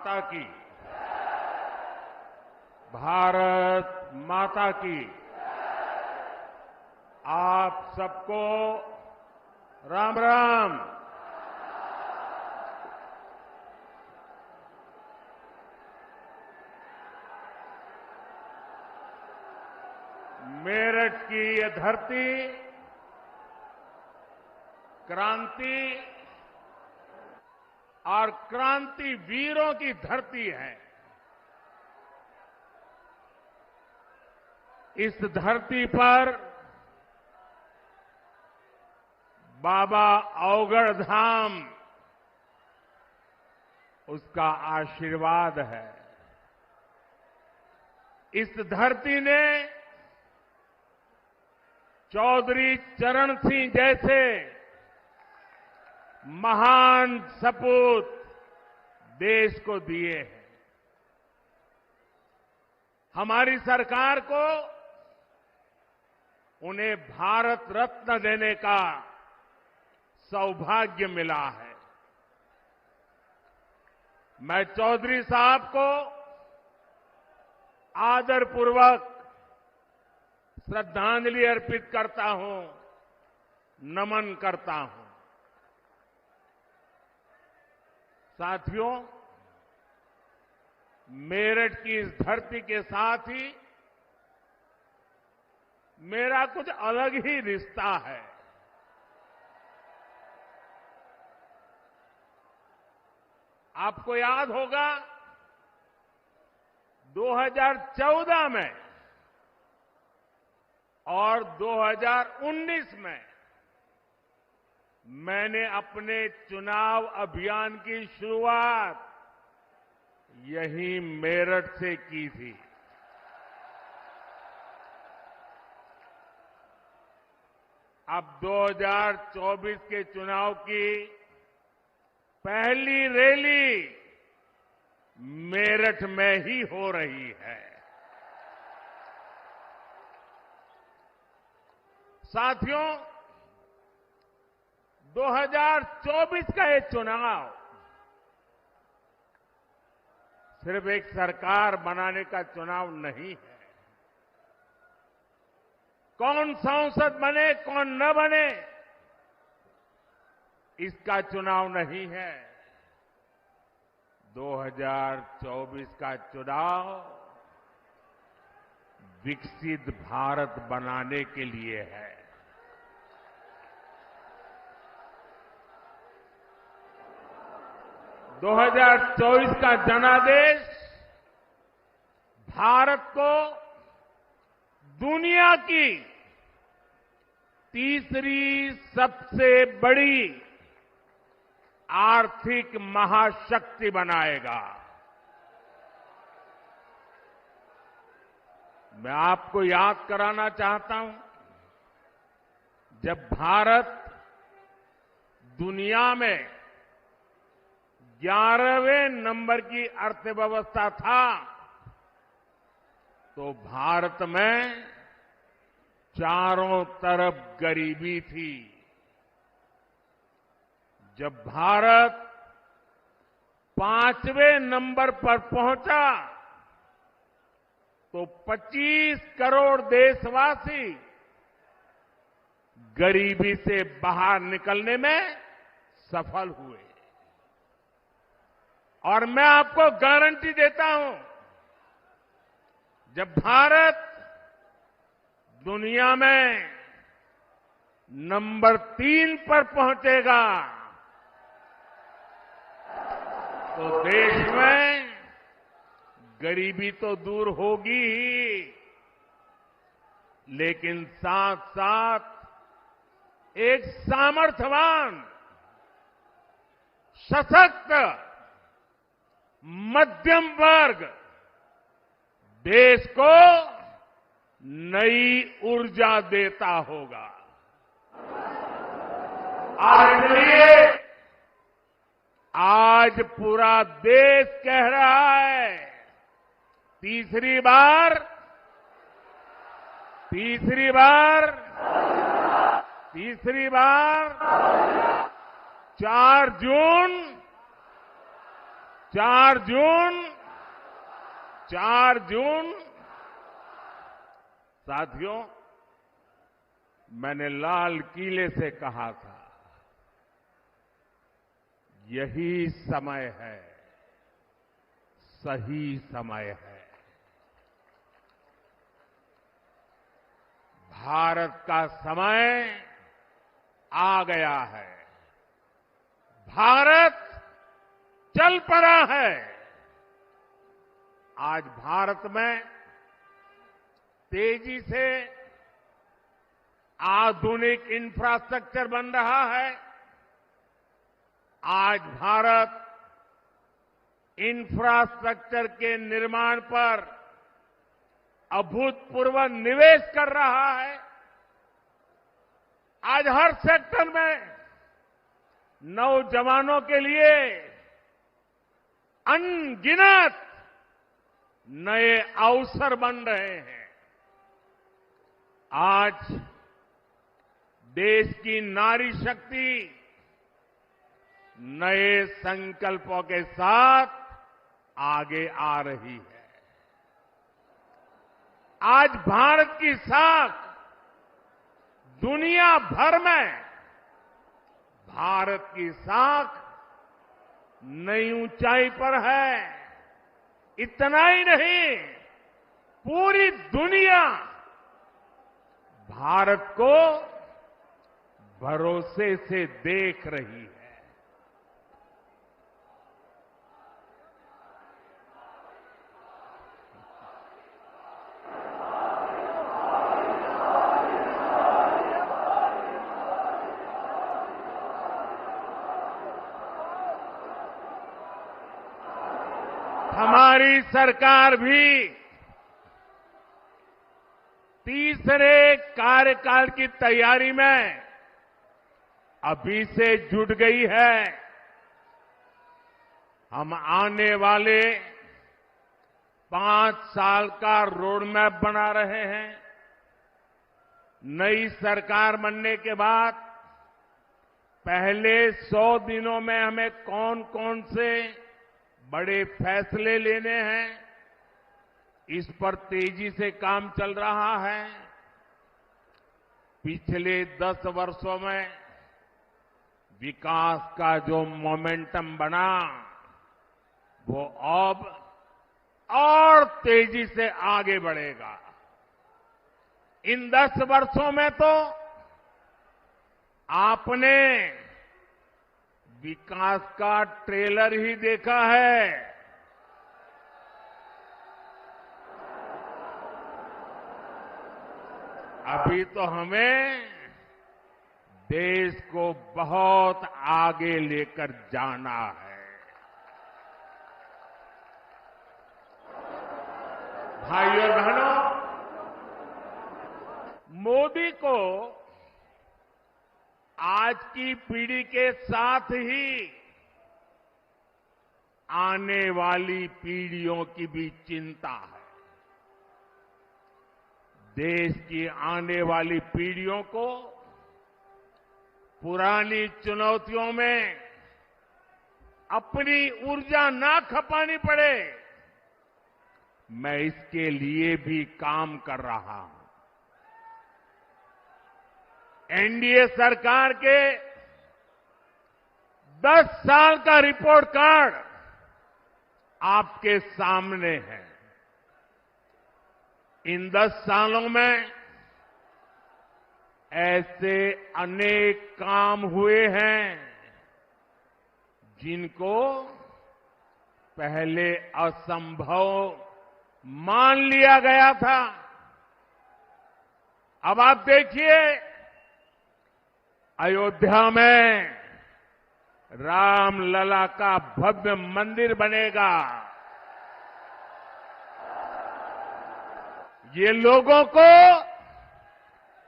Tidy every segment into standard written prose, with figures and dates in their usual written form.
माता की, भारत माता की। आप सबको राम राम। मेरठ की ये धरती क्रांति और क्रांति वीरों की धरती है। इस धरती पर बाबा अवगढ़ धाम उसका आशीर्वाद है। इस धरती ने चौधरी चरण सिंह जैसे महान सपूत देश को दिए हैं। हमारी सरकार को उन्हें भारत रत्न देने का सौभाग्य मिला है। मैं चौधरी साहब को आदरपूर्वक श्रद्धांजलि अर्पित करता हूं, नमन करता हूं। साथियों, मेरठ की इस धरती के साथ ही मेरा कुछ अलग ही रिश्ता है। आपको याद होगा 2014 में और 2019 में मैंने अपने चुनाव अभियान की शुरुआत यहीं मेरठ से की थी। अब 2024 के चुनाव की पहली रैली मेरठ में ही हो रही है। साथियों, 2024 का ये चुनाव सिर्फ एक सरकार बनाने का चुनाव नहीं है। कौन सांसद बने, कौन न बने, इसका चुनाव नहीं है। 2024 का चुनाव विकसित भारत बनाने के लिए है। दो 2024 का जनादेश भारत को दुनिया की तीसरी सबसे बड़ी आर्थिक महाशक्ति बनाएगा। मैं आपको याद कराना चाहता हूं, जब भारत दुनिया में 11वें नंबर की अर्थव्यवस्था था, तो भारत में चारों तरफ गरीबी थी। जब भारत 5वें नंबर पर पहुंचा, तो 25 करोड़ देशवासी गरीबी से बाहर निकलने में सफल हुए। और मैं आपको गारंटी देता हूं, जब भारत दुनिया में नंबर 3 पर पहुंचेगा, तो देश में गरीबी तो दूर होगी ही, लेकिन साथ साथ एक सामर्थ्यवान, सशक्त मध्यम वर्ग देश को नई ऊर्जा देता होगा। और इसलिए आज पूरा देश कह रहा है, तीसरी बार 4 4 जून साथियों, मैंने लाल किले से कहा था, यही समय है, सही समय है। भारत का समय आ गया है। भारत चल पड़ा है। आज भारत में तेजी से आधुनिक इंफ्रास्ट्रक्चर बन रहा है। आज भारत इंफ्रास्ट्रक्चर के निर्माण पर अभूतपूर्व निवेश कर रहा है। आज हर सेक्टर में नौजवानों के लिए अनगिनत नए अवसर बन रहे हैं। आज देश की नारी शक्ति नए संकल्पों के साथ आगे आ रही है। आज भारत की साख दुनिया भर में, भारत की साख नई ऊंचाई पर है। इतना ही नहीं, पूरी दुनिया भारत को भरोसे से देख रही है। हमारी सरकार भी तीसरे कार्यकाल की तैयारी में अभी से जुट गई है। हम आने वाले 5 साल का रोड मैप बना रहे हैं। नई सरकार बनने के बाद पहले 100 दिनों में हमें कौन कौन से बड़े फैसले लेने हैं, इस पर तेजी से काम चल रहा है। पिछले 10 वर्षों में विकास का जो मोमेंटम बना, वो अब और तेजी से आगे बढ़ेगा। इन 10 वर्षों में तो आपने विकास का ट्रेलर ही देखा है। अभी तो हमें देश को बहुत आगे लेकर जाना है। भाइयों और बहनों, मोदी को आज की पीढ़ी के साथ ही आने वाली पीढ़ियों की भी चिंता है। देश की आने वाली पीढ़ियों को पुरानी चुनौतियों में अपनी ऊर्जा ना खपानी पड़े, मैं इसके लिए भी काम कर रहा हूं। एनडीए सरकार के 10 साल का रिपोर्ट कार्ड आपके सामने है। इन 10 सालों में ऐसे अनेक काम हुए हैं जिनको पहले असंभव मान लिया गया था। अब आप देखिए, अयोध्या में रामलला का भव्य मंदिर बनेगा। ये लोगों को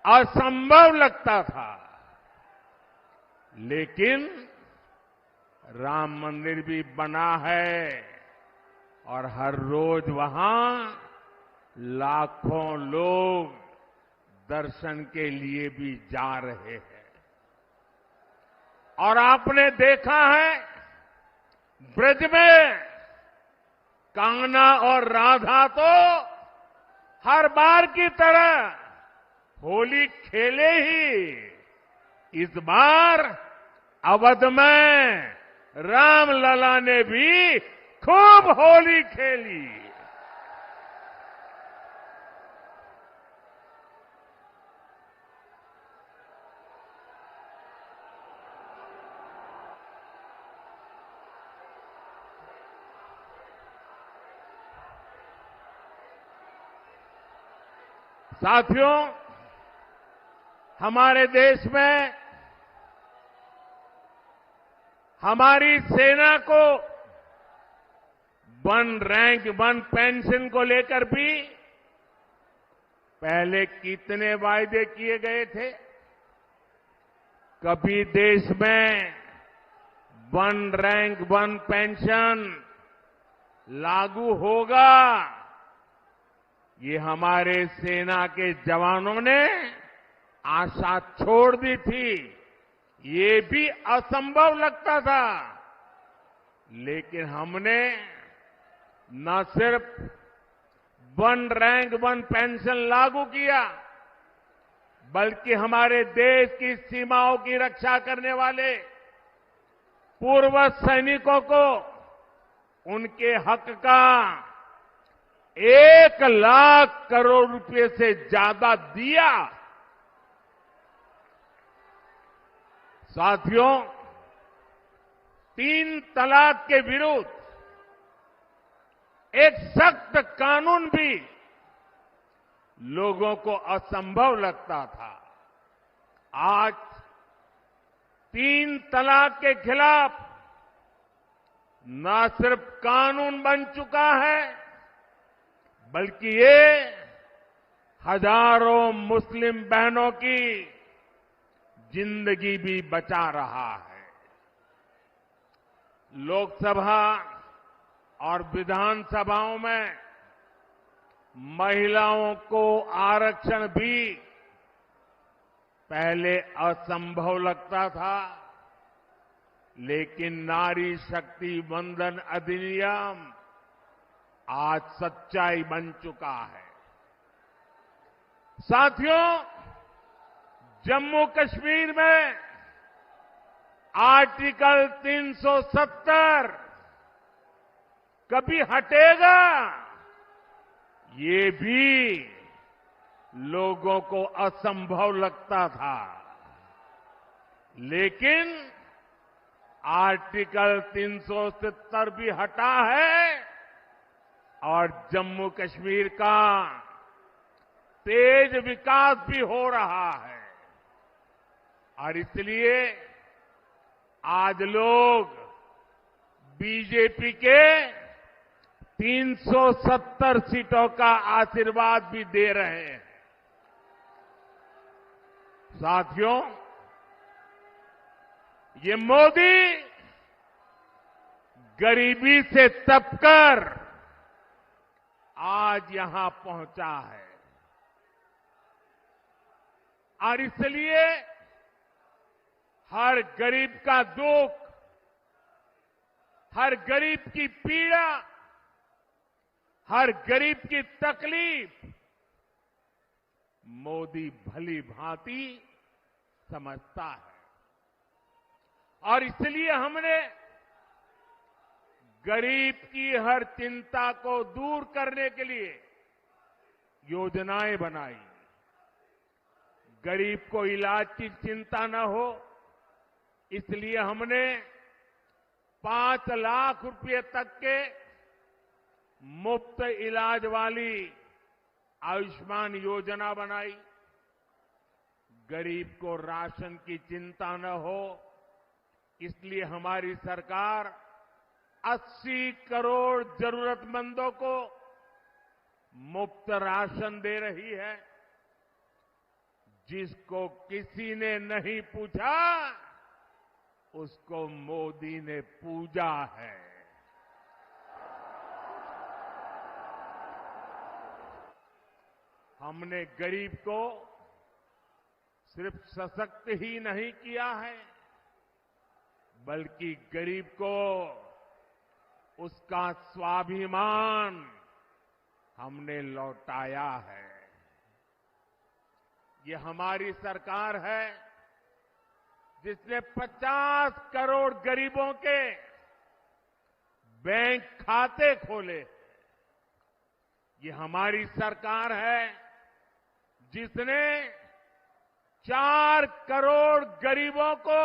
असंभव लगता था, लेकिन राम मंदिर भी बना है और हर रोज वहां लाखों लोग दर्शन के लिए भी जा रहे हैं। और आपने देखा है, ब्रज में कान्हा और राधा तो हर बार की तरह होली खेले ही। इस बार अवध में रामलला ने भी खूब होली खेली। साथियों, हमारे देश में हमारी सेना को वन रैंक वन पेंशन को लेकर भी पहले कितने वायदे किए गए थे। कभी देश में वन रैंक वन पेंशन लागू होगा, ये हमारे सेना के जवानों ने आशा छोड़ दी थी। ये भी असंभव लगता था, लेकिन हमने न सिर्फ वन रैंक वन पेंशन लागू किया, बल्कि हमारे देश की सीमाओं की रक्षा करने वाले पूर्व सैनिकों को उनके हक का 1,00,000 करोड़ रुपए से ज्यादा दिया। साथियों, 3 तलाक के विरुद्ध एक सख्त कानून भी लोगों को असंभव लगता था। आज 3 तलाक के खिलाफ न सिर्फ कानून बन चुका है, बल्कि ये हजारों मुस्लिम बहनों की जिंदगी भी बचा रहा है। लोकसभा और विधानसभाओं में महिलाओं को आरक्षण भी पहले असंभव लगता था, लेकिन नारी शक्ति वंदन अधिनियम आज सच्चाई बन चुका है। साथियों, जम्मू कश्मीर में आर्टिकल 370 कभी हटेगा, ये भी लोगों को असंभव लगता था, लेकिन आर्टिकल 370 भी हटा है और जम्मू कश्मीर का तेज विकास भी हो रहा है। और इसलिए आज लोग बीजेपी के 370 सीटों का आशीर्वाद भी दे रहे हैं। साथियों, ये मोदी गरीबी से तपकर आज यहां पहुंचा है और इसलिए हर गरीब का दुख, हर गरीब की पीड़ा, हर गरीब की तकलीफ मोदी भली भांति समझता है। और इसलिए हमने गरीब की हर चिंता को दूर करने के लिए योजनाएं बनाई। गरीब को इलाज की चिंता न हो, इसलिए हमने 5 लाख रुपए तक के मुफ्त इलाज वाली आयुष्मान योजना बनाई। गरीब को राशन की चिंता न हो, इसलिए हमारी सरकार 80 करोड़ जरूरतमंदों को मुफ्त राशन दे रही है। जिसको किसी ने नहीं पूछा, उसको मोदी ने पूजा है। हमने गरीब को सिर्फ सशक्त ही नहीं किया है, बल्कि गरीब को उसका स्वाभिमान हमने लौटाया है। ये हमारी सरकार है जिसने 50 करोड़ गरीबों के बैंक खाते खोले। ये हमारी सरकार है जिसने 4 करोड़ गरीबों को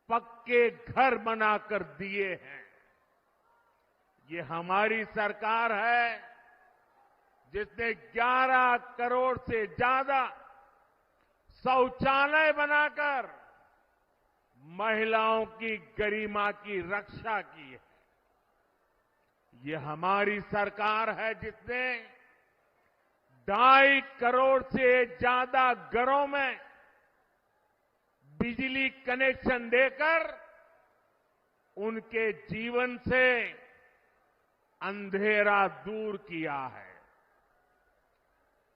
पक्के घर बनाकर दिए हैं। ये हमारी सरकार है जिसने 11 करोड़ से ज्यादा शौचालय बनाकर महिलाओं की गरिमा की रक्षा की है। ये हमारी सरकार है जिसने 2.5 करोड़ से ज्यादा घरों में बिजली कनेक्शन देकर उनके जीवन से अंधेरा दूर किया है।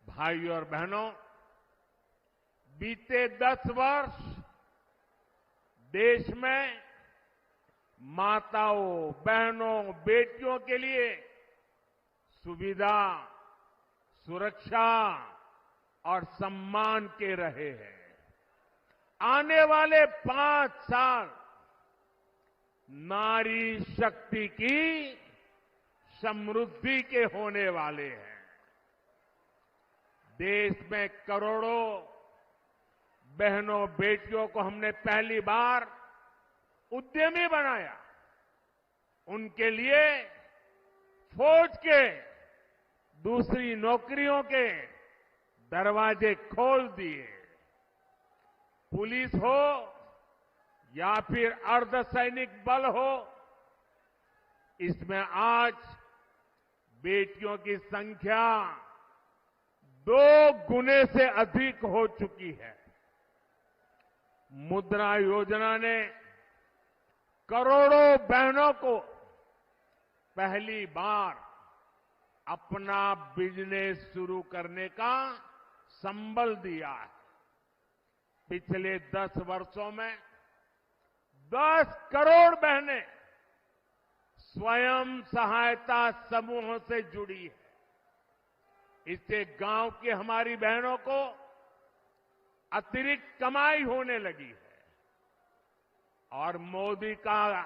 भाई और बहनों, बीते 10 वर्ष देश में माताओं, बहनों, बेटियों के लिए सुविधा, सुरक्षा और सम्मान के रहे हैं। आने वाले 5 साल नारी शक्ति की समृद्धि के होने वाले हैं। देश में करोड़ों बहनों, बेटियों को हमने पहली बार उद्यमी बनाया। उनके लिए फौज के दूसरी नौकरियों के दरवाजे खोल दिए। पुलिस हो या फिर अर्धसैनिक बल हो, इसमें आज बेटियों की संख्या 2 गुने से अधिक हो चुकी है। मुद्रा योजना ने करोड़ों बहनों को पहली बार अपना बिजनेस शुरू करने का संबल दिया है। पिछले 10 वर्षों में 10 करोड़ बहनें स्वयं सहायता समूहों से जुड़ी है। इससे गांव की हमारी बहनों को अतिरिक्त कमाई होने लगी है और मोदी का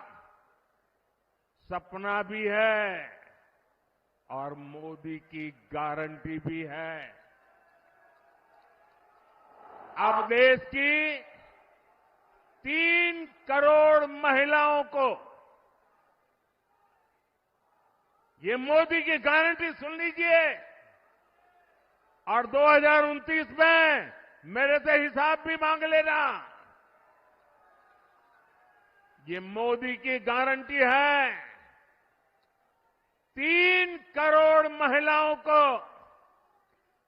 सपना भी है और मोदी की गारंटी भी है। अब देश की 3 करोड़ महिलाओं को ये मोदी की गारंटी सुन लीजिए और 2029 में मेरे से हिसाब भी मांग लेना। ये मोदी की गारंटी है। 3 करोड़ महिलाओं को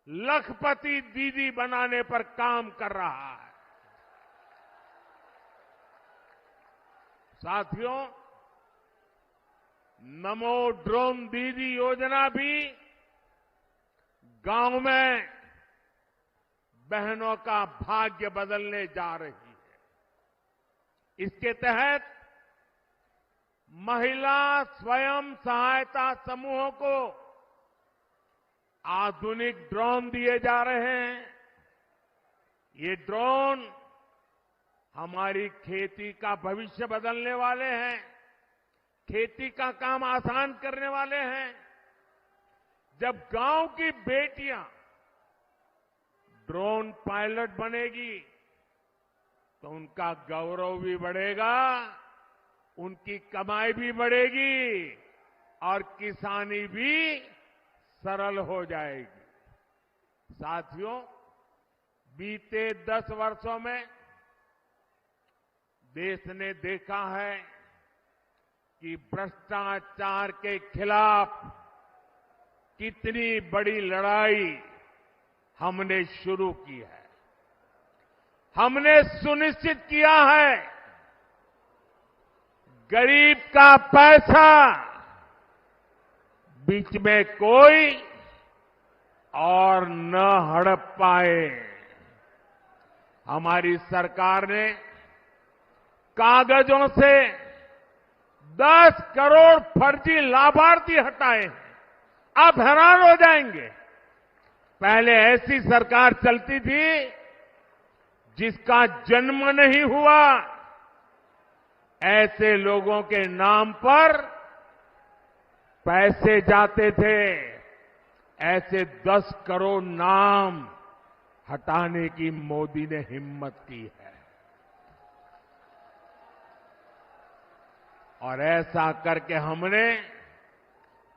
लखपति दीदी बनाने पर काम कर रहा है। साथियों, नमो ड्रोन दीदी योजना भी गांव में बहनों का भाग्य बदलने जा रही है। इसके तहत महिला स्वयं सहायता समूहों को आधुनिक ड्रोन दिए जा रहे हैं। ये ड्रोन हमारी खेती का भविष्य बदलने वाले हैं, खेती का काम आसान करने वाले हैं। जब गांव की बेटियां ड्रोन पायलट बनेगी तो उनका गौरव भी बढ़ेगा, उनकी कमाई भी बढ़ेगी और किसानी भी सरल हो जाएगी। साथियों, बीते 10 वर्षों में देश ने देखा है कि भ्रष्टाचार के खिलाफ कितनी बड़ी लड़ाई हमने शुरू की है। हमने सुनिश्चित किया है गरीब का पैसा बीच में कोई और न हड़प पाए। हमारी सरकार ने कागजों से 10 करोड़ फर्जी लाभार्थी हटाए हैं। आप हैरान हो जाएंगे। पहले ऐसी सरकार चलती थी जिसका जन्म नहीं हुआ, ऐसे लोगों के नाम पर पैसे जाते थे। ऐसे 10 करोड़ नाम हटाने की मोदी ने हिम्मत की है। और ऐसा करके हमने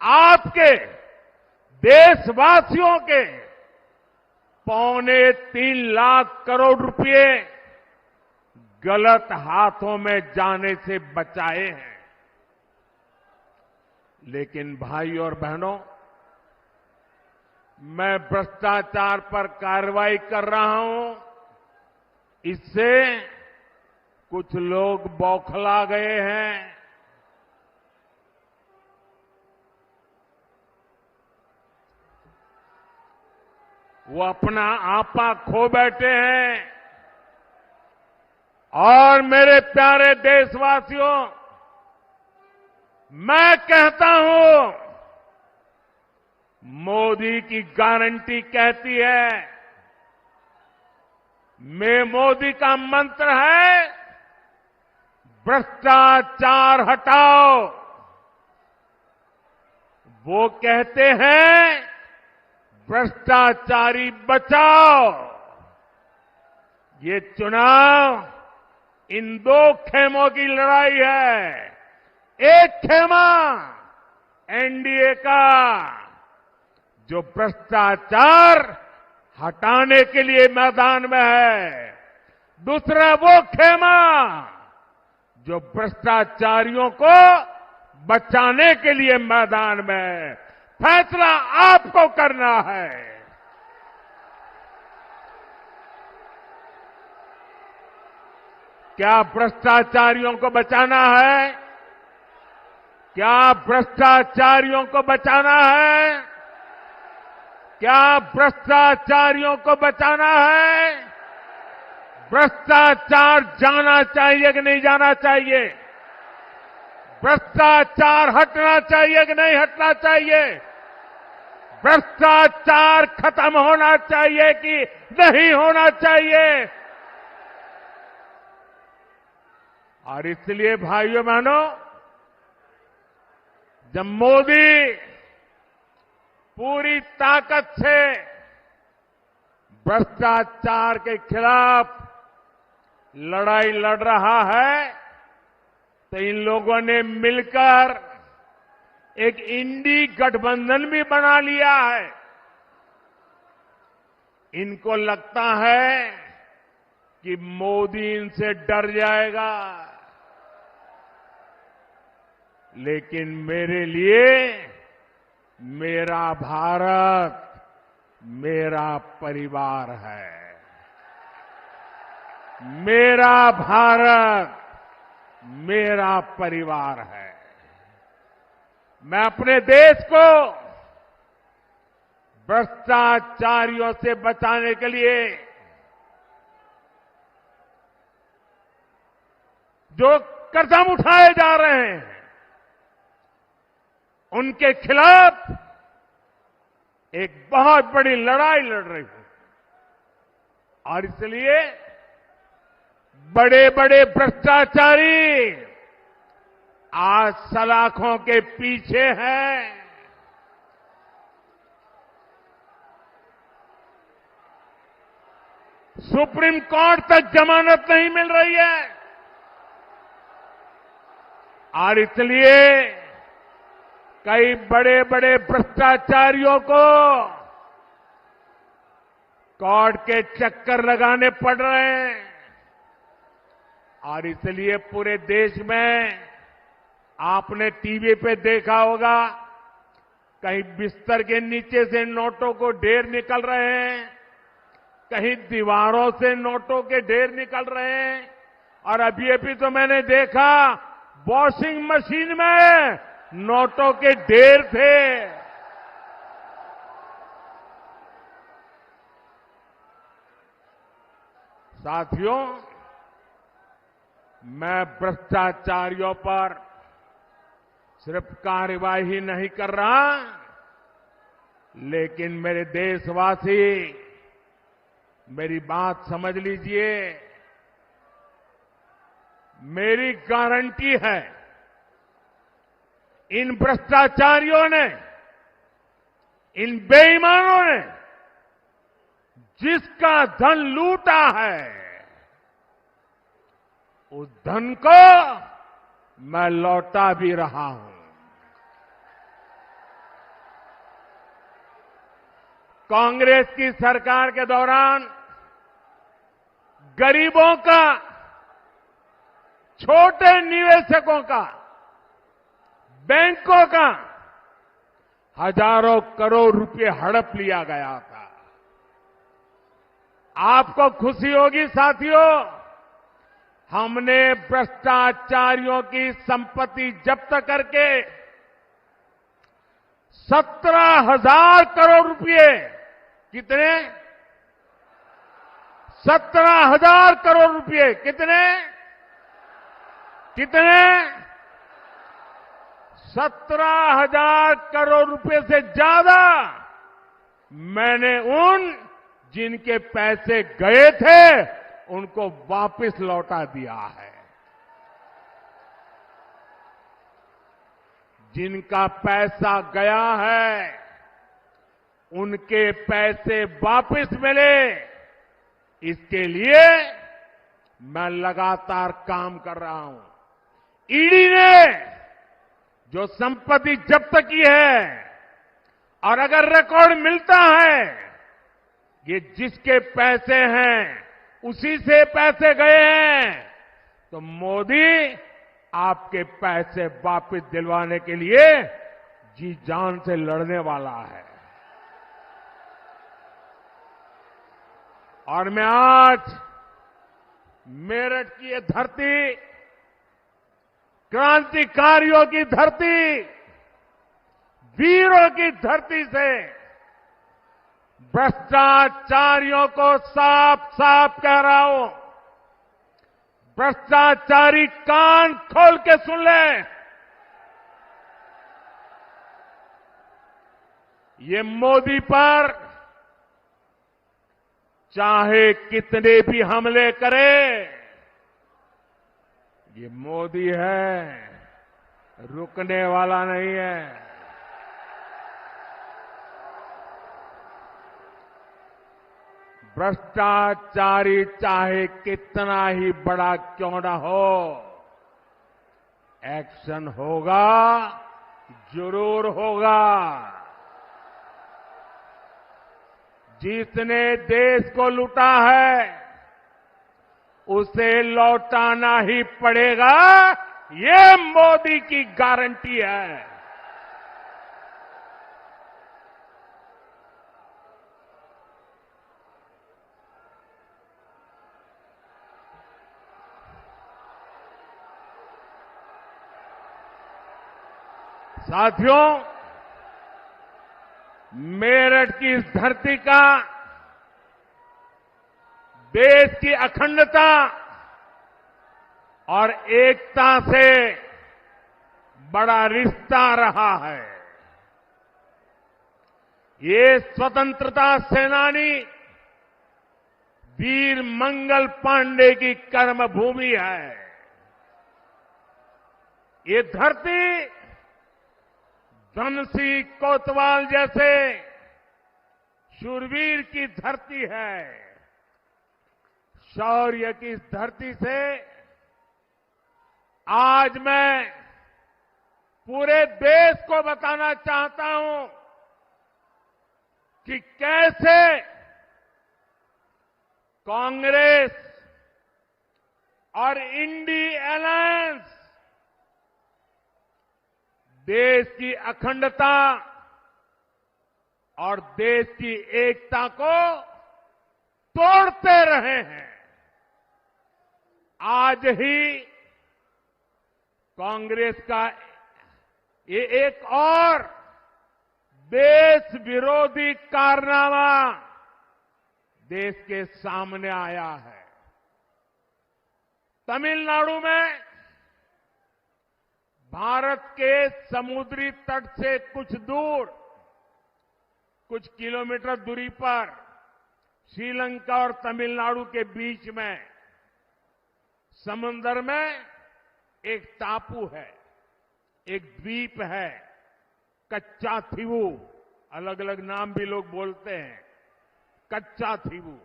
आपके देशवासियों के 3.25 लाख करोड़ रुपए गलत हाथों में जाने से बचाए हैं। लेकिन भाई और बहनों, मैं भ्रष्टाचार पर कार्रवाई कर रहा हूं, इससे कुछ लोग बौखला गए हैं। वो अपना आपा खो बैठे हैं। और मेरे प्यारे देशवासियों, मैं कहता हूं, मोदी की गारंटी कहती है, मोदी का मंत्र है, भ्रष्टाचार हटाओ। वो कहते हैं, भ्रष्टाचारी बचाओ। ये चुनाव इन 2 खेमों की लड़ाई है। एक खेमा एनडीए का, जो भ्रष्टाचार हटाने के लिए मैदान में है। दूसरा वो खेमा जो भ्रष्टाचारियों को बचाने के लिए मैदान में है। फैसला आपको करना है। क्या भ्रष्टाचारियों को बचाना है? क्या भ्रष्टाचारियों को बचाना है? क्या भ्रष्टाचारियों को बचाना है? भ्रष्टाचार जाना चाहिए कि नहीं जाना चाहिए? भ्रष्टाचार हटना चाहिए कि नहीं हटना चाहिए? भ्रष्टाचार खत्म होना चाहिए कि नहीं होना चाहिए? और इसलिए भाइयों बहनों, जब मोदी पूरी ताकत से भ्रष्टाचार के खिलाफ लड़ाई लड़ रहा है, तो इन लोगों ने मिलकर एक इंडी गठबंधन भी बना लिया है। इनको लगता है कि मोदी इनसे डर जाएगा, लेकिन मेरे लिए मेरा भारत मेरा परिवार है। मेरा भारत मेरा परिवार है। मैं अपने देश को भ्रष्टाचारियों से बचाने के लिए जो कदम उठाए जा रहे हैं, उनके खिलाफ एक बहुत बड़ी लड़ाई लड़ रही हूं। और इसलिए बड़े बड़े भ्रष्टाचारी आज सलाखों के पीछे हैं। सुप्रीम कोर्ट तक जमानत नहीं मिल रही है। और इसलिए कई बड़े बड़े भ्रष्टाचारियों को कोर्ट के चक्कर लगाने पड़ रहे हैं। और इसलिए पूरे देश में आपने टीवी पे देखा होगा, कहीं बिस्तर के नीचे से नोटों को ढेर निकल रहे हैं, कहीं दीवारों से नोटों के ढेर निकल रहे हैं। और अभी तो मैंने देखा, वॉशिंग मशीन में नोटों के ढेर थे। साथियों, मैं भ्रष्टाचारियों पर सिर्फ कार्यवाही नहीं कर रहा, लेकिन मेरे देशवासी मेरी बात समझ लीजिए। मेरी गारंटी है, इन भ्रष्टाचारियों ने, इन बेईमानों ने जिसका धन लूटा है, उस धन को मैं लौटा भी रहा हूं। कांग्रेस की सरकार के दौरान गरीबों का, छोटे निवेशकों का, बैंकों का हजारों करोड़ रुपए हड़प लिया गया था। आपको खुशी होगी साथियों, हमने भ्रष्टाचारियों की संपत्ति जब्त करके 17,000 करोड़ रुपए, कितने? 17,000 करोड़ रुपए। कितने? 17,000 करोड़ रुपए से ज्यादा मैंने उन जिनके पैसे गए थे उनको वापस लौटा दिया है। जिनका पैसा गया है उनके पैसे वापस मिले, इसके लिए मैं लगातार काम कर रहा हूं। ईडी ने जो संपत्ति जब्त की है, और अगर रिकॉर्ड मिलता है ये जिसके पैसे हैं उसी से पैसे गए हैं, तो मोदी आपके पैसे वापस दिलवाने के लिए जी जान से लड़ने वाला है। और मैं आज मेरठ की ये धरती, क्रांतिकारियों की धरती, वीरों की धरती से भ्रष्टाचारियों को साफ साफ कह रहा हूं, भ्रष्टाचारी कान खोल के सुन ले। ये मोदी पर चाहे कितने भी हमले करे, ये मोदी है, रुकने वाला नहीं है। भ्रष्टाचारी चाहे कितना ही बड़ा क्यों ना हो, एक्शन होगा, जरूर होगा। जिसने देश को लूटा है उसे लौटाना ही पड़ेगा, ये मोदी की गारंटी है। साथियों, मेरठ की इस धरती का देश की अखंडता और एकता से बड़ा रिश्ता रहा है। ये स्वतंत्रता सेनानी वीर मंगल पांडे की कर्मभूमि है। ये धरती धनसिंह कोतवाल जैसे शूरवीर की धरती है। शौर्य की इस धरती से आज मैं पूरे देश को बताना चाहता हूं कि कैसे कांग्रेस और इंडी अलायंस देश की अखंडता और देश की एकता को तोड़ते रहे हैं। आज ही कांग्रेस का ये एक और देश विरोधी कारनामा देश के सामने आया है। तमिलनाडु में भारत के समुद्री तट से कुछ दूर, कुछ किलोमीटर दूरी पर श्रीलंका और तमिलनाडु के बीच में समुद्र में एक टापू है, एक द्वीप है, कच्चा थीवू, अलग अलग नाम भी लोग बोलते हैं, कच्चा थीवू।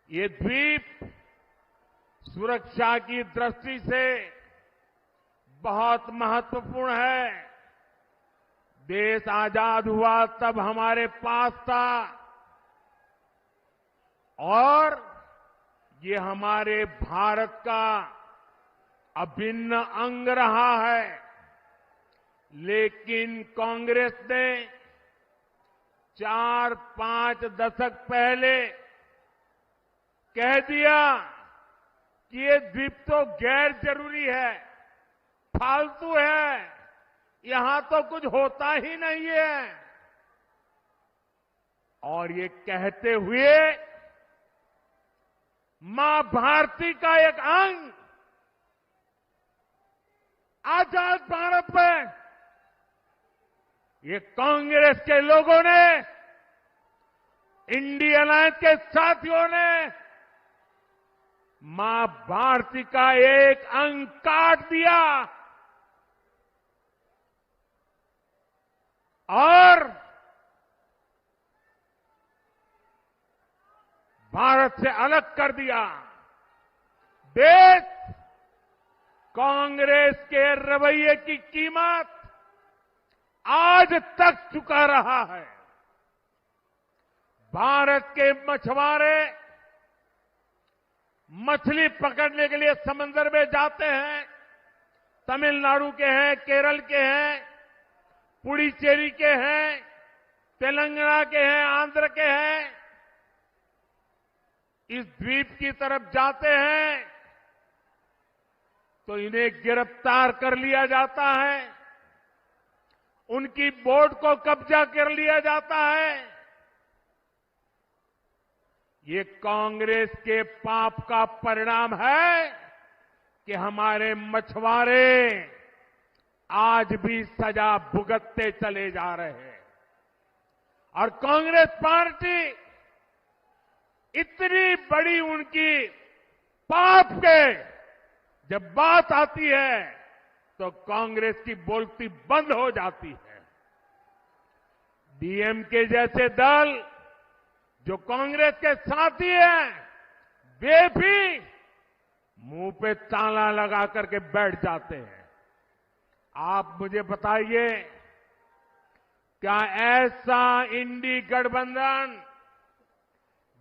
ये द्वीप सुरक्षा की दृष्टि से बहुत महत्वपूर्ण है। देश आजाद हुआ तब हमारे पास था और ये हमारे भारत का अभिन्न अंग रहा है। लेकिन कांग्रेस ने 4-5 दशक पहले कह दिया कि ये द्वीप तो गैर जरूरी है, फालतू है, यहां तो कुछ होता ही नहीं है। और ये कहते हुए मां भारती का एक अंग आजाद भारत में ये कांग्रेस के लोगों ने, इंडिया अलायंस के साथियों ने मां भारती का एक अंग काट दिया और भारत से अलग कर दिया। देश कांग्रेस के रवैये की कीमत आज तक चुका रहा है। भारत के मछुआरे मछली पकड़ने के लिए समंदर में जाते हैं, तमिलनाडु के हैं, केरल के हैं, पुडुचेरी के हैं, तेलंगाना के हैं, आंध्र के हैं, इस द्वीप की तरफ जाते हैं तो इन्हें गिरफ्तार कर लिया जाता है, उनकी बोट को कब्जा कर लिया जाता है। ये कांग्रेस के पाप का परिणाम है कि हमारे मछुआरे आज भी सजा भुगतते चले जा रहे हैं। और कांग्रेस पार्टी इतनी बड़ी उनकी पाप के जब बात आती है तो कांग्रेस की बोलती बंद हो जाती है। डीएमके जैसे दल जो कांग्रेस के साथी हैं, वे भी मुंह पे ताला लगा करके बैठ जाते हैं। आप मुझे बताइए, क्या ऐसा इंडी गठबंधन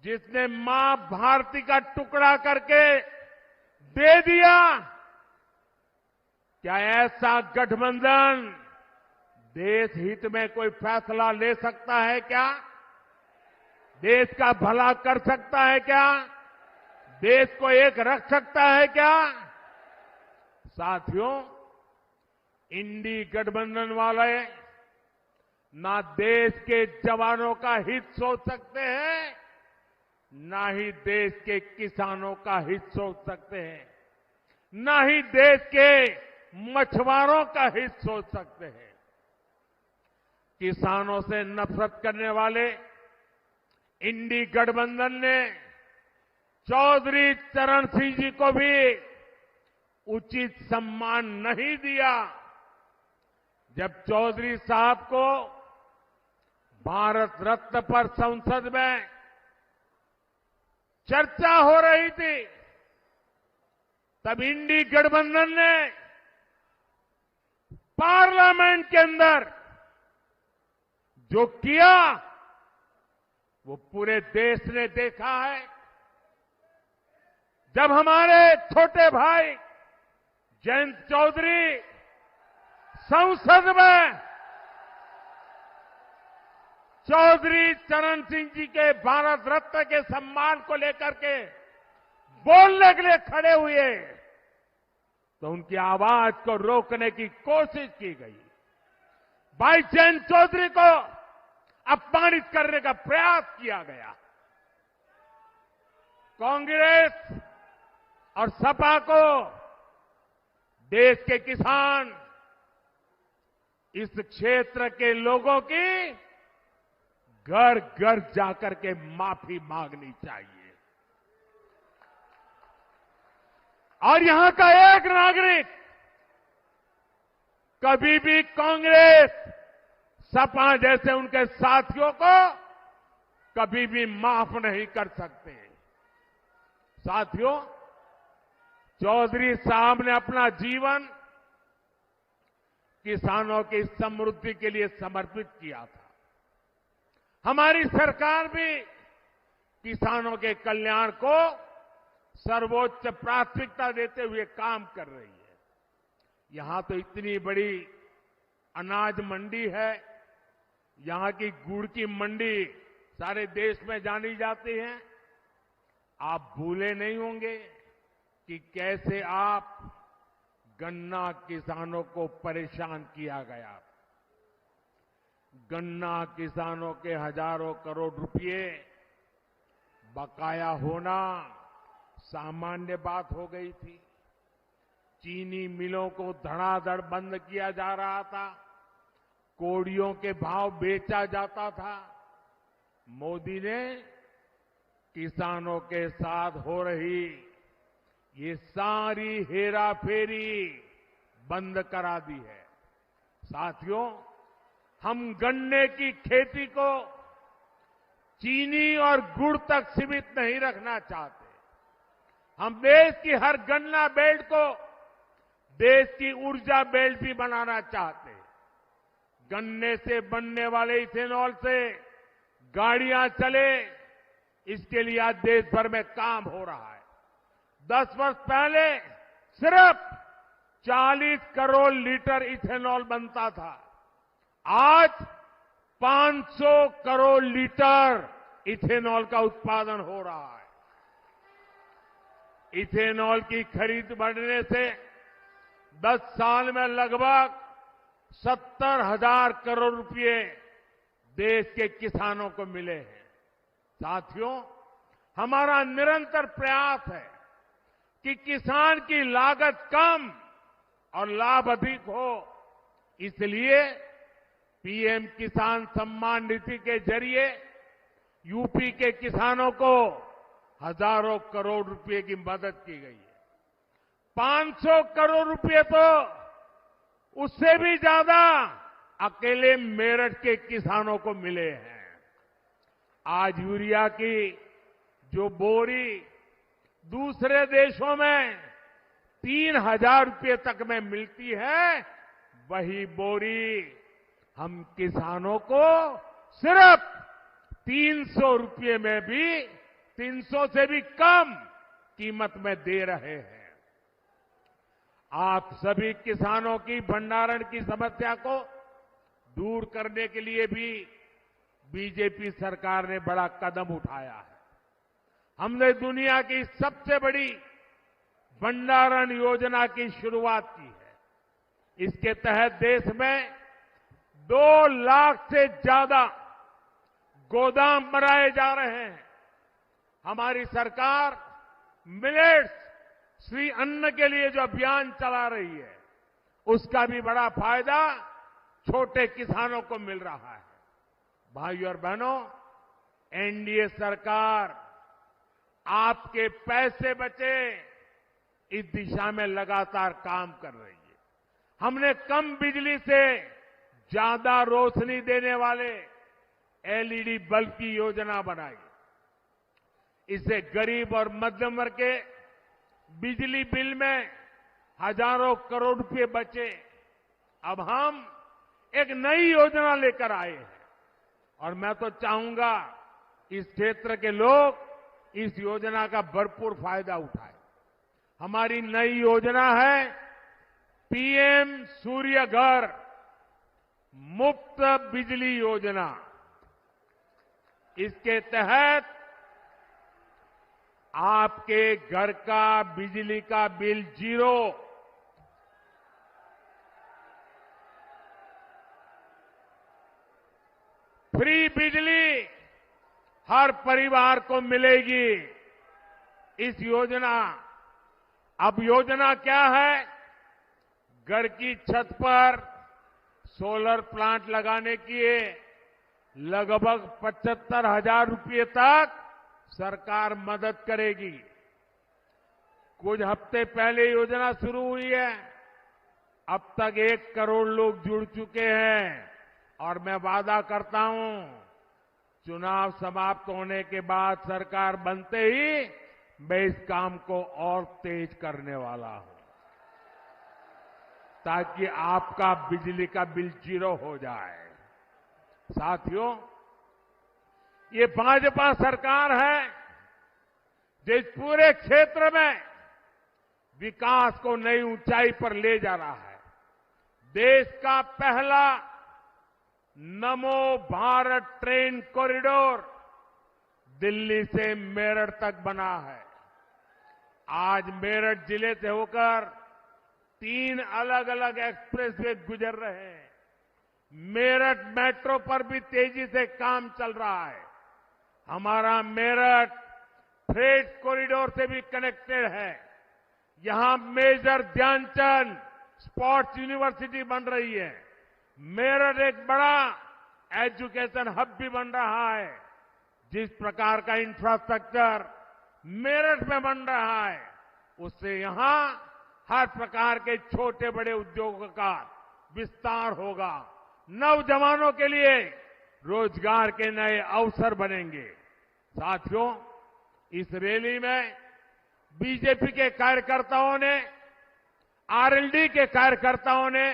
जिसने मां भारती का टुकड़ा करके दे दिया, क्या ऐसा गठबंधन देश हित में कोई फैसला ले सकता है क्या? देश का भला कर सकता है क्या? देश को एक रख सकता है क्या? साथियों, इंडी गठबंधन वाले ना देश के जवानों का हित सोच सकते हैं, ना ही देश के किसानों का हित सोच सकते हैं, ना ही देश के मछुआरों का हित सोच सकते हैं। किसानों से नफरत करने वाले इंडी गठबंधन ने चौधरी चरण सिंह जी को भी उचित सम्मान नहीं दिया। जब चौधरी साहब को भारत रत्न पर संसद में चर्चा हो रही थी, तब इंडी गठबंधन ने पार्लियामेंट के अंदर जो किया वो पूरे देश ने देखा है। जब हमारे छोटे भाई जयंत चौधरी संसद में चौधरी चरण सिंह जी के भारत रत्न के सम्मान को लेकर के बोलने के लिए खड़े हुए तो उनकी आवाज को रोकने की कोशिश की गई। भाई जयंत चौधरी को अपमानित करने का प्रयास किया गया। कांग्रेस और सपा को देश के किसान इस क्षेत्र के लोगों की घर घर जाकर के माफी मांगनी चाहिए। और यहां का एक नागरिक कभी भी कांग्रेस, सपा जैसे उनके साथियों को कभी भी माफ नहीं कर सकते। साथियों, चौधरी साहब ने अपना जीवन किसानों की समृद्धि के लिए समर्पित किया था। हमारी सरकार भी किसानों के कल्याण को सर्वोच्च प्राथमिकता देते हुए काम कर रही है। यहां तो इतनी बड़ी अनाज मंडी है, यहां की गुड़ की मंडी सारे देश में जानी जाती है। आप भूले नहीं होंगे कि कैसे आप गन्ना किसानों को परेशान किया गया। गन्ना किसानों के हजारों करोड़ रुपए बकाया होना सामान्य बात हो गई थी। चीनी मिलों को धड़ाधड़ बंद किया जा रहा था, कोड़ियों के भाव बेचा जाता था। मोदी ने किसानों के साथ हो रही ये सारी हेराफेरी बंद करा दी है। साथियों, हम गन्ने की खेती को चीनी और गुड़ तक सीमित नहीं रखना चाहते। हम देश की हर गन्ना बेल्ट को देश की ऊर्जा बेल्ट भी बनाना चाहते हैं। गन्ने से बनने वाले इथेनॉल से गाड़ियां चले, इसके लिए आज देश भर में काम हो रहा है। 10 वर्ष पहले सिर्फ 40 करोड़ लीटर इथेनॉल बनता था, आज 500 करोड़ लीटर इथेनॉल का उत्पादन हो रहा है। इथेनॉल की खरीद बढ़ने से 10 साल में लगभग 70,000 करोड़ रुपए देश के किसानों को मिले हैं। साथियों, हमारा निरंतर प्रयास है कि किसान की लागत कम और लाभ अधिक हो। इसलिए पीएम किसान सम्मान निधि के जरिए यूपी के किसानों को हजारों करोड़ रुपए की मदद की गई है। 500 करोड़ रुपए तो उससे भी ज्यादा अकेले मेरठ के किसानों को मिले हैं। आज यूरिया की जो बोरी दूसरे देशों में 3,000 रुपए तक में मिलती है, वही बोरी हम किसानों को सिर्फ 300 रुपए में भी 300 से भी कम कीमत में दे रहे हैं। आप सभी किसानों की भंडारण की समस्या को दूर करने के लिए भी बीजेपी सरकार ने बड़ा कदम उठाया है। हमने दुनिया की सबसे बड़ी भंडारण योजना की शुरुआत की है। इसके तहत देश में 2 लाख से ज्यादा गोदाम बनाए जा रहे हैं। हमारी सरकार मिलेट्स श्री अन्न के लिए जो अभियान चला रही है, उसका भी बड़ा फायदा छोटे किसानों को मिल रहा है। भाइयों और बहनों, एनडीए सरकार आपके पैसे बचे इस दिशा में लगातार काम कर रही है। हमने कम बिजली से ज्यादा रोशनी देने वाले एलईडी बल्ब की योजना बनाई। इससे गरीब और मध्यम वर्ग के बिजली बिल में हजारों करोड़ रुपए बचे। अब हम एक नई योजना लेकर आए हैं और मैं तो चाहूंगा इस क्षेत्र के लोग इस योजना का भरपूर फायदा उठाएं। हमारी नई योजना है पीएम सूर्य घर मुफ्त बिजली योजना। इसके तहत आपके घर का बिजली का बिल 0, फ्री बिजली हर परिवार को मिलेगी। इस योजना, अब योजना क्या है घर की छत पर सोलर प्लांट लगाने के लगभग 75,000 रुपये तक सरकार मदद करेगी। कुछ हफ्ते पहले योजना शुरू हुई है। अब तक 1 करोड़ लोग जुड़ चुके हैं और मैं वादा करता हूं, चुनाव समाप्त होने के बाद सरकार बनते ही मैं इस काम को और तेज करने वाला हूं, ताकि आपका बिजली का बिल 0 हो जाए। साथियों, ये भाजपा सरकार है जो इस पूरे क्षेत्र में विकास को नई ऊंचाई पर ले जा रहा है। देश का पहला नमो भारत ट्रेन कॉरिडोर दिल्ली से मेरठ तक बना है। आज मेरठ जिले से होकर 3 अलग अलग एक्सप्रेसवे गुजर रहे हैं। मेरठ मेट्रो पर भी तेजी से काम चल रहा है। हमारा मेरठ फ्रेट कॉरिडोर से भी कनेक्टेड है। यहां मेजर ध्यानचंद स्पोर्ट्स यूनिवर्सिटी बन रही है। मेरठ एक बड़ा एजुकेशन हब भी बन रहा है। जिस प्रकार का इंफ्रास्ट्रक्चर मेरठ में बन रहा है, उससे यहां हर प्रकार के छोटे बड़े उद्योगों का विस्तार होगा। नौजवानों के लिए रोजगार के नए अवसर बनेंगे। साथियों, इस रैली में बीजेपी के कार्यकर्ताओं ने, आरएलडी के कार्यकर्ताओं ने,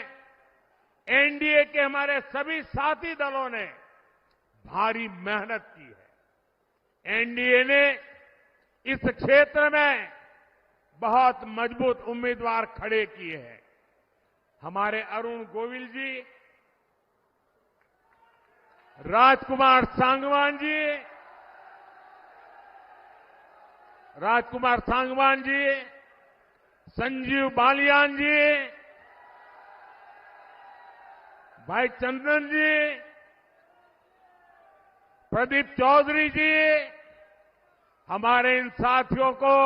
एनडीए के हमारे सभी साथी दलों ने भारी मेहनत की है। एनडीए ने इस क्षेत्र में बहुत मजबूत उम्मीदवार खड़े किए हैं। हमारे अरुण गोविल जी, राजकुमार सांगवान जी, संजीव बालियान जी, भाई चंदन जी, प्रदीप चौधरी जी, हमारे इन साथियों को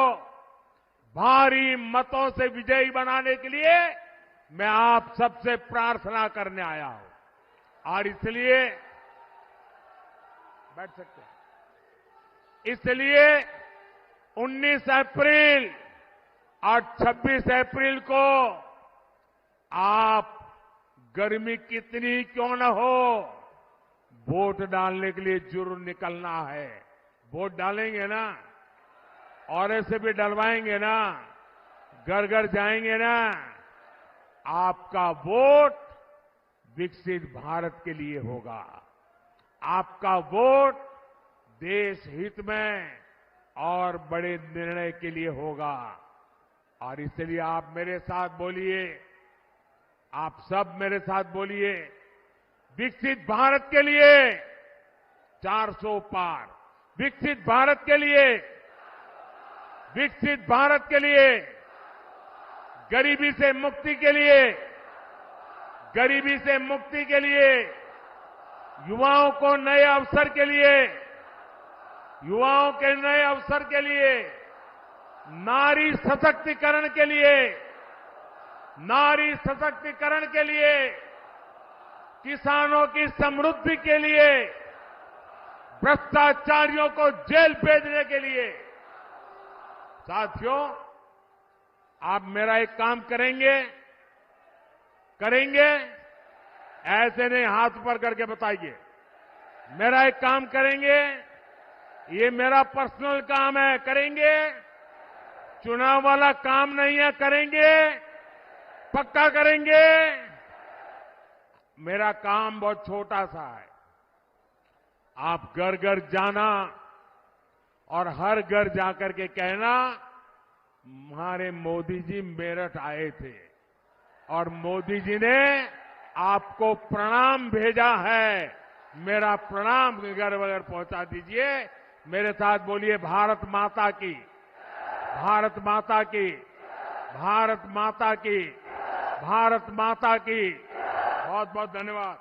भारी मतों से विजयी बनाने के लिए मैं आप सबसे प्रार्थना करने आया हूं। और इसलिए बैठ सकते हैं। इसलिए 19 अप्रैल और 26 अप्रैल को आप गर्मी कितनी क्यों न हो, वोट डालने के लिए जरूर निकलना है। वोट डालेंगे ना? और ऐसे भी डलवाएंगे ना? घर घर जाएंगे ना? आपका वोट विकसित भारत के लिए होगा। आपका वोट देश हित में और बड़े निर्णय के लिए होगा। और इसलिए आप मेरे साथ बोलिए, आप सब मेरे साथ बोलिए, विकसित भारत के लिए 400 पार, विकसित भारत के लिए, विकसित भारत के लिए, गरीबी से मुक्ति के लिए, गरीबी से मुक्ति के लिए, युवाओं को नए अवसर के लिए, युवाओं के नए अवसर के लिए, नारी सशक्तिकरण के लिए, नारी सशक्तिकरण के लिए, किसानों की समृद्धि के लिए, भ्रष्टाचारियों को जेल भेजने के लिए। साथियों, आप मेरा एक काम करेंगे? ऐसे नहीं, हाथ ऊपर करके बताइए। मेरा एक काम करेंगे? ये मेरा पर्सनल काम है, करेंगे? चुनाव वाला काम नहीं है, करेंगे? पक्का करेंगे? मेरा काम बहुत छोटा सा है। आप घर घर जाना और हर घर जाकर के कहना, हमारे मोदी जी मेरठ आए थे और मोदी जी ने आपको प्रणाम भेजा है। मेरा प्रणाम घर वगैरह पहुंचा दीजिए। मेरे साथ बोलिए, भारत माता की, भारत माता की, भारत माता की, भारत माता की। बहुत बहुत धन्यवाद।